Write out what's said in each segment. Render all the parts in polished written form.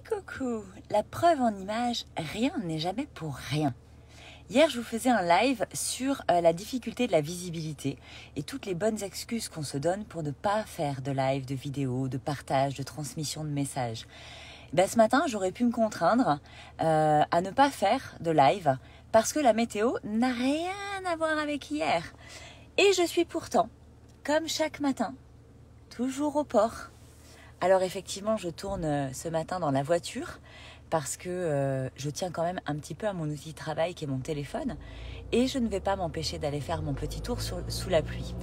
Coucou, la preuve en image, rien n'est jamais pour rien. Hier, je vous faisais un live sur la difficulté de la visibilité et toutes les bonnes excuses qu'on se donne pour ne pas faire de live, de vidéo, de partage, de transmission de messages. Ce matin, j'aurais pu me contraindre à ne pas faire de live parce que la météo n'a rien à voir avec hier. Et je suis pourtant, comme chaque matin, toujours au port. Alors effectivement, je tourne ce matin dans la voiture parce que je tiens quand même un petit peu à mon outil de travail qui est mon téléphone et je ne vais pas m'empêcher d'aller faire mon petit tour sous la pluie.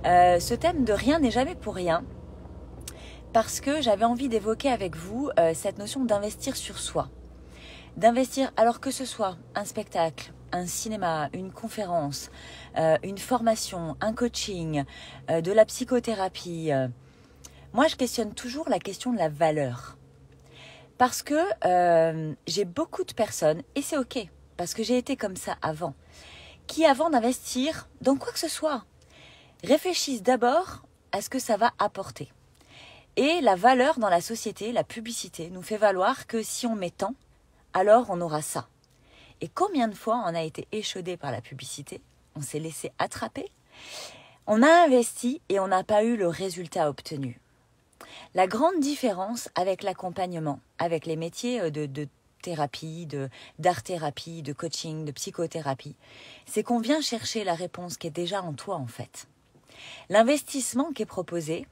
Ce thème de rien n'est jamais pour rien parce que j'avais envie d'évoquer avec vous cette notion d'investir sur soi. D'investir alors que ce soit un spectacle, un cinéma, une conférence, une formation, un coaching, de la psychothérapie. Moi, je questionne toujours la question de la valeur. Parce que j'ai beaucoup de personnes, et c'est ok, parce que j'ai été comme ça avant, qui avant d'investir dans quoi que ce soit, réfléchissent d'abord à ce que ça va apporter. Et la valeur dans la société, la publicité, nous fait valoir que si on met tant, alors on aura ça. Et combien de fois on a été échaudé par la publicité, on s'est laissé attraper, on a investi et on n'a pas eu le résultat obtenu. La grande différence avec l'accompagnement, avec les métiers de thérapie, d'art-thérapie, de coaching, de psychothérapie, c'est qu'on vient chercher la réponse qui est déjà en toi en fait. L'investissement qui est proposé,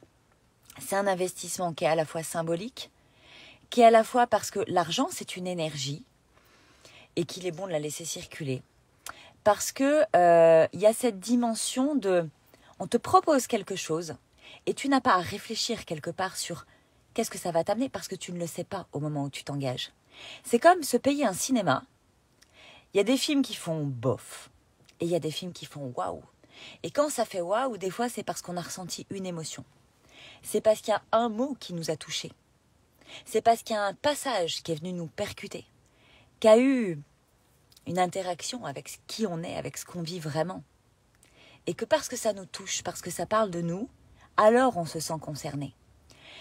c'est un investissement qui est à la fois symbolique, qui est à la fois parce que l'argent c'est une énergie et qu'il est bon de la laisser circuler. Parce que y a cette dimension de, on te propose quelque chose, et tu n'as pas à réfléchir quelque part sur qu'est-ce que ça va t'amener parce que tu ne le sais pas au moment où tu t'engages. C'est comme se payer un cinéma. Il y a des films qui font bof et il y a des films qui font waouh. Et quand ça fait waouh, des fois c'est parce qu'on a ressenti une émotion. C'est parce qu'il y a un mot qui nous a touchés. C'est parce qu'il y a un passage qui est venu nous percuter, qui a eu une interaction avec qui on est, avec ce qu'on vit vraiment. Et que parce que ça nous touche, parce que ça parle de nous, alors on se sent concerné.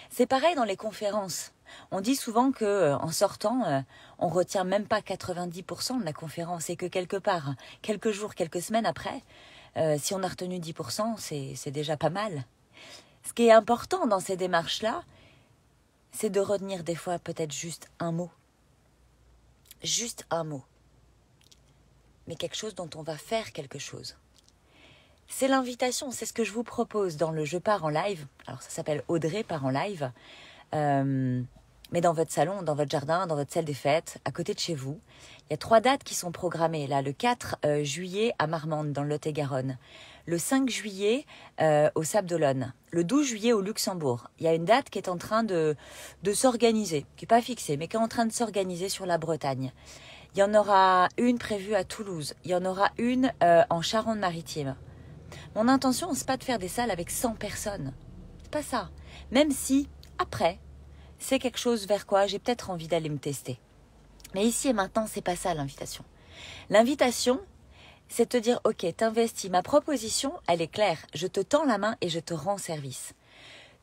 C'est pareil dans les conférences. On dit souvent qu'en sortant, on ne retient même pas 90% de la conférence et que quelque part, quelques jours, quelques semaines après, si on a retenu 10%, c'est déjà pas mal. Ce qui est important dans ces démarches-là, c'est de retenir des fois peut-être juste un mot. Juste un mot. Mais quelque chose dont on va faire quelque chose. C'est l'invitation, c'est ce que je vous propose dans le Je pars en live. Alors ça s'appelle Audrey part en live. Mais dans votre salon, dans votre jardin, dans votre salle des fêtes, à côté de chez vous. Il y a 3 dates qui sont programmées. Là, le 4 juillet à Marmande, dans le Lot-et-Garonne. Le 5 juillet au Sable d'Olonne. Le 12 juillet au Luxembourg. Il y a une date qui est en train de s'organiser, qui n'est pas fixée, mais qui est en train de s'organiser sur la Bretagne. Il y en aura une prévue à Toulouse. Il y en aura une en Charente-Maritime. Mon intention, c'est pas de faire des salles avec 100 personnes. C'est pas ça. Même si, après, c'est quelque chose vers quoi j'ai peut-être envie d'aller me tester. Mais ici et maintenant, c'est pas ça l'invitation. L'invitation, c'est de te dire, ok, t'investis. Ma proposition, elle est claire. Je te tends la main et je te rends service.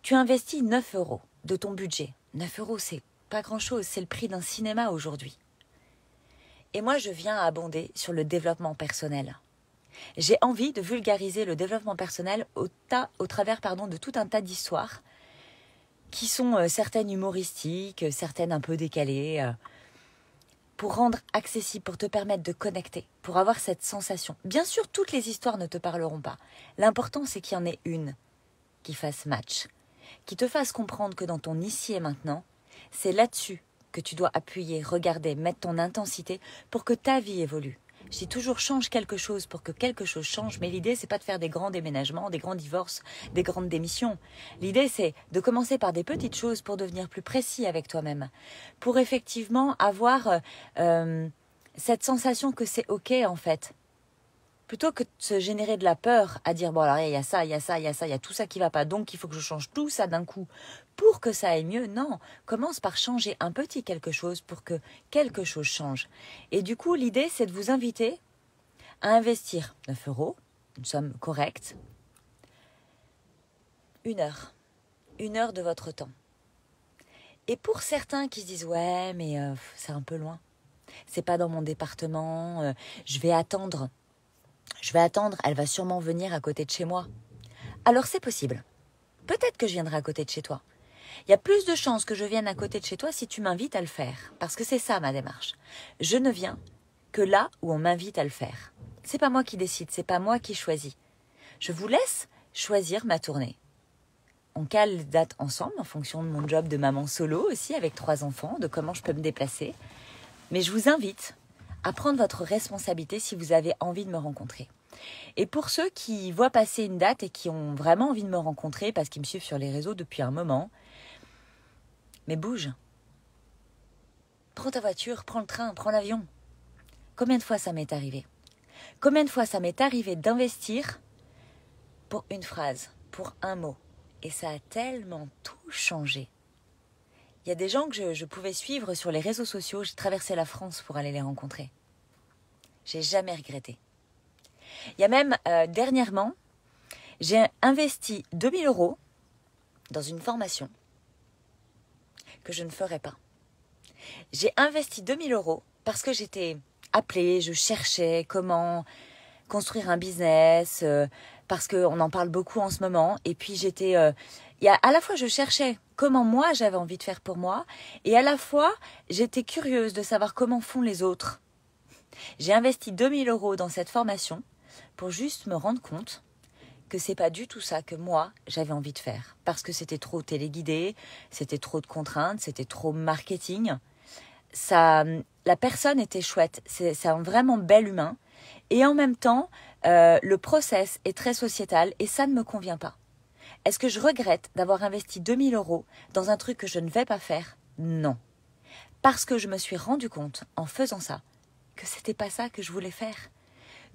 Tu investis 9 € de ton budget. 9 €, c'est pas grand-chose. C'est le prix d'un cinéma aujourd'hui. Et moi, je viens abonder sur le développement personnel. J'ai envie de vulgariser le développement personnel au travers de tout un tas d'histoires qui sont certaines humoristiques, certaines un peu décalées, pour rendre accessible, pour te permettre de connecter, pour avoir cette sensation. Bien sûr, toutes les histoires ne te parleront pas. L'important, c'est qu'il y en ait une qui fasse match, qui te fasse comprendre que dans ton ici et maintenant, c'est là-dessus que tu dois appuyer, regarder, mettre ton intensité pour que ta vie évolue. Je dis toujours change quelque chose pour que quelque chose change, mais l'idée c'est pas de faire des grands déménagements, des grands divorces, des grandes démissions. L'idée c'est de commencer par des petites choses pour devenir plus précis avec toi-même, pour effectivement avoir cette sensation que c'est ok en fait. Plutôt que de se générer de la peur à dire bon alors il y a ça, il y a ça, il y a ça, il y a tout ça qui va pas, donc il faut que je change tout ça d'un coup pour que ça aille mieux. Non, commence par changer un petit quelque chose pour que quelque chose change. Et du coup l'idée c'est de vous inviter à investir 9 €, une somme correcte, 1 heure de votre temps. Et pour certains qui se disent « Ouais, mais c'est un peu loin. C'est pas dans mon département. Je vais attendre. Elle va sûrement venir à côté de chez moi. » Alors c'est possible. Peut-être que je viendrai à côté de chez toi. Il y a plus de chances que je vienne à côté de chez toi si tu m'invites à le faire. Parce que c'est ça ma démarche. Je ne viens que là où on m'invite à le faire. C'est pas moi qui décide, c'est pas moi qui choisis. Je vous laisse choisir ma tournée. On cale les dates ensemble en fonction de mon job de maman solo aussi avec 3 enfants, de comment je peux me déplacer. Mais je vous invite à prendre votre responsabilité si vous avez envie de me rencontrer. Et pour ceux qui voient passer une date et qui ont vraiment envie de me rencontrer parce qu'ils me suivent sur les réseaux depuis un moment, mais bouge. Prends ta voiture, prends le train, prends l'avion. Combien de fois ça m'est arrivé? Combien de fois ça m'est arrivé d'investir pour une phrase, pour un mot? Et ça a tellement tout changé. Il y a des gens que je pouvais suivre sur les réseaux sociaux. J'ai traversé la France pour aller les rencontrer. J'ai jamais regretté. Il y a même, dernièrement, j'ai investi 2000 € dans une formation que je ne ferai pas. J'ai investi 2000 € parce que j'étais appelée, je cherchais comment construire un business, parce qu'on en parle beaucoup en ce moment. Et puis j'étais... à la fois, je cherchais comment moi, j'avais envie de faire pour moi, et à la fois, j'étais curieuse de savoir comment font les autres. J'ai investi 2000 € dans cette formation pour juste me rendre compte que c'est pas du tout ça que moi, j'avais envie de faire. Parce que c'était trop téléguidé, c'était trop de contraintes, c'était trop marketing. Ça, la personne était chouette, c'est un vraiment bel humain. Et en même temps, le process est très sociétal et ça ne me convient pas. Est-ce que je regrette d'avoir investi 2000 € dans un truc que je ne vais pas faire? Non. Parce que je me suis rendu compte, en faisant ça, que c'était pas ça que je voulais faire.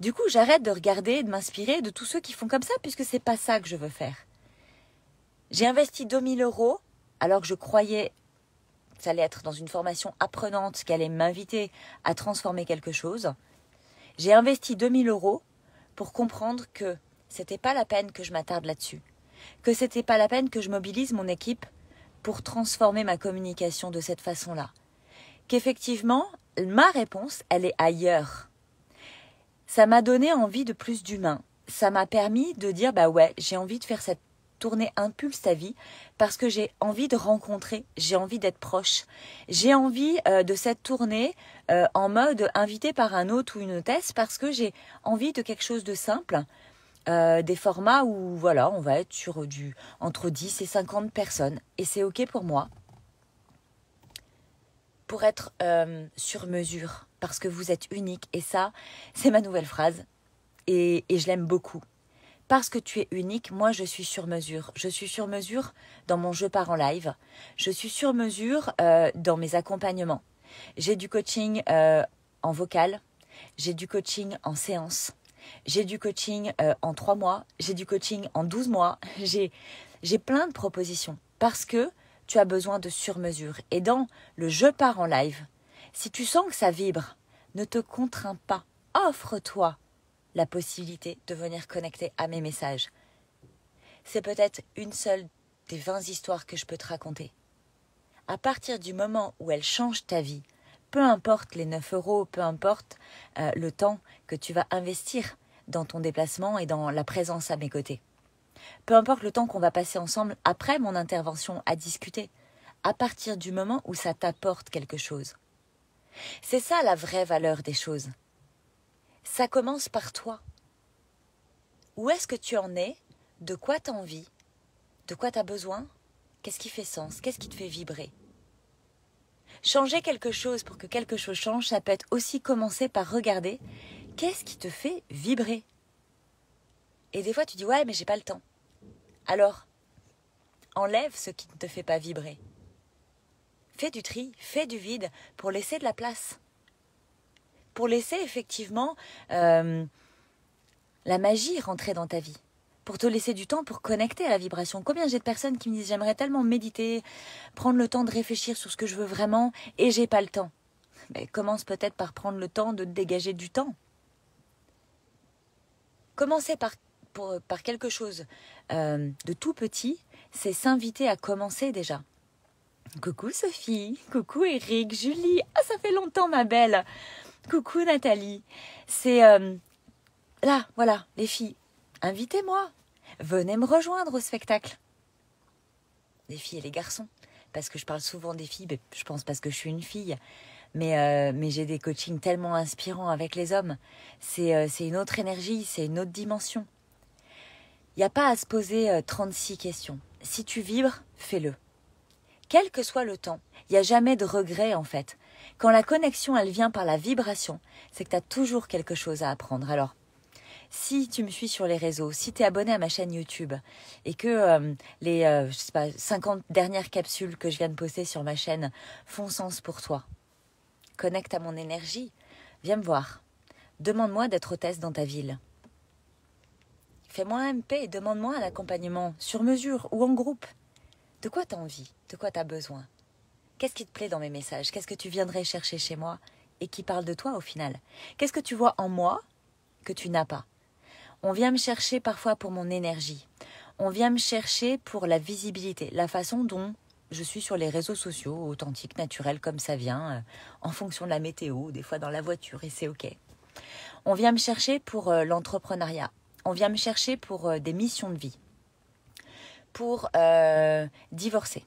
Du coup, j'arrête de regarder et de m'inspirer de tous ceux qui font comme ça, puisque c'est pas ça que je veux faire. J'ai investi 2000 € alors que je croyais que ça allait être dans une formation apprenante, qui allait m'inviter à transformer quelque chose. J'ai investi 2000 € pour comprendre que c'était pas la peine que je m'attarde là-dessus, que c'était pas la peine que je mobilise mon équipe pour transformer ma communication de cette façon-là. Qu'effectivement, ma réponse, elle est ailleurs. Ça m'a donné envie de plus d'humain. Ça m'a permis de dire, bah ouais, j'ai envie de faire cette tournée Impulse ta vie parce que j'ai envie de rencontrer, j'ai envie d'être proche. J'ai envie de cette tournée en mode invité par un hôte ou une hôtesse parce que j'ai envie de quelque chose de simple, des formats où voilà, on va être sur entre 10 et 50 personnes et c'est ok pour moi. Pour être sur mesure, parce que vous êtes unique. Et ça, c'est ma nouvelle phrase. Et je l'aime beaucoup. Parce que tu es unique, moi, je suis sur mesure. Je suis sur mesure dans mon Je pars en live. Je suis sur mesure dans mes accompagnements. J'ai du coaching en vocal. J'ai du coaching en séance. J'ai du coaching en 3 mois. J'ai du coaching en 12 mois. J'ai plein de propositions. Parce que tu as besoin de sur-mesure. Et dans le Je pars en live, si tu sens que ça vibre, ne te contrains pas. Offre-toi la possibilité de venir connecter à mes messages. C'est peut-être une seule des 20 histoires que je peux te raconter. À partir du moment où elle change ta vie, peu importe les 9 €, peu importe le temps que tu vas investir dans ton déplacement et dans la présence à mes côtés. Peu importe le temps qu'on va passer ensemble après mon intervention à discuter, à partir du moment où ça t'apporte quelque chose. C'est ça la vraie valeur des choses. Ça commence par toi. Où est-ce que tu en es? De quoi tu as envie? De quoi tu as besoin? Qu'est-ce qui fait sens? Qu'est-ce qui te fait vibrer? Changer quelque chose pour que quelque chose change, ça peut être aussi commencer par regarder qu'est-ce qui te fait vibrer. Et des fois tu dis ouais mais j'ai pas le temps. Alors, enlève ce qui ne te fait pas vibrer. Fais du tri, fais du vide pour laisser de la place. Pour laisser effectivement la magie rentrer dans ta vie. Pour te laisser du temps pour connecter à la vibration. Combien j'ai de personnes qui me disent j'aimerais tellement méditer, prendre le temps de réfléchir sur ce que je veux vraiment et j'ai pas le temps. Mais commence peut-être par prendre le temps de te dégager du temps. Commencez par quelque chose de tout petit, c'est s'inviter à commencer déjà. Coucou Sophie, coucou Eric, Julie, ah ça fait longtemps ma belle. Coucou Nathalie, c'est là, voilà, les filles, invitez-moi, venez me rejoindre au spectacle. Les filles et les garçons, parce que je parle souvent des filles, mais je pense parce que je suis une fille, mais j'ai des coachings tellement inspirants avec les hommes, c'est une autre énergie, c'est une autre dimension. Il n'y a pas à se poser 36 questions. Si tu vibres, fais-le. Quel que soit le temps, il n'y a jamais de regret en fait. Quand la connexion, elle vient par la vibration, c'est que tu as toujours quelque chose à apprendre. Alors, si tu me suis sur les réseaux, si tu es abonné à ma chaîne YouTube et que les 50 dernières capsules que je viens de poster sur ma chaîne font sens pour toi, connecte à mon énergie, viens me voir. Demande-moi d'être hôtesse dans ta ville. Fais-moi un MP et demande-moi un accompagnement sur mesure ou en groupe. De quoi tu as envie? De quoi tu as besoin? Qu'est-ce qui te plaît dans mes messages? Qu'est-ce que tu viendrais chercher chez moi et qui parle de toi au final? Qu'est-ce que tu vois en moi que tu n'as pas? On vient me chercher parfois pour mon énergie. On vient me chercher pour la visibilité, la façon dont je suis sur les réseaux sociaux, authentique, naturel, comme ça vient, en fonction de la météo, des fois dans la voiture, et c'est ok. On vient me chercher pour l'entrepreneuriat. On vient me chercher pour des missions de vie, pour divorcer,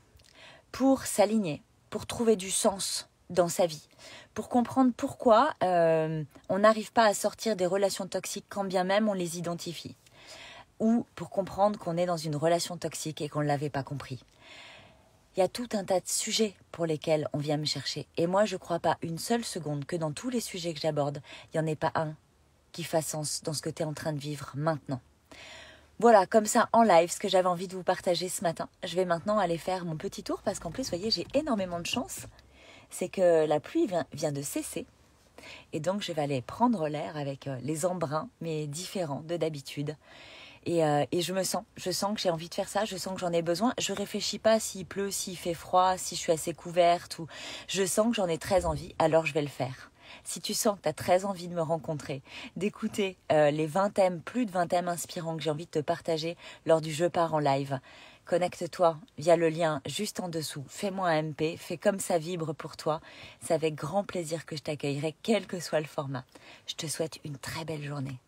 pour s'aligner, pour trouver du sens dans sa vie, pour comprendre pourquoi on n'arrive pas à sortir des relations toxiques quand bien même on les identifie, ou pour comprendre qu'on est dans une relation toxique et qu'on ne l'avait pas compris. Il y a tout un tas de sujets pour lesquels on vient me chercher. Et moi, je ne crois pas une seule seconde que dans tous les sujets que j'aborde, il n'y en ait pas un qui fasse sens dans ce que tu es en train de vivre maintenant. Voilà, comme ça, en live, ce que j'avais envie de vous partager ce matin. Je vais maintenant aller faire mon petit tour parce qu'en plus, vous voyez, j'ai énormément de chance. C'est que la pluie vient de cesser. Et donc, je vais aller prendre l'air avec les embruns, mais différents de d'habitude. Et je sens que j'ai envie de faire ça, je sens que j'en ai besoin. Je réfléchis pas s'il pleut, s'il fait froid, si je suis assez couverte. Je sens que j'en ai très envie, alors je vais le faire. Si tu sens que tu as très envie de me rencontrer, d'écouter les 20 thèmes, plus de 20 thèmes inspirants que j'ai envie de te partager lors du Je pars en live, connecte-toi via le lien juste en dessous. Fais-moi un MP, fais comme ça vibre pour toi. C'est avec grand plaisir que je t'accueillerai, quel que soit le format. Je te souhaite une très belle journée.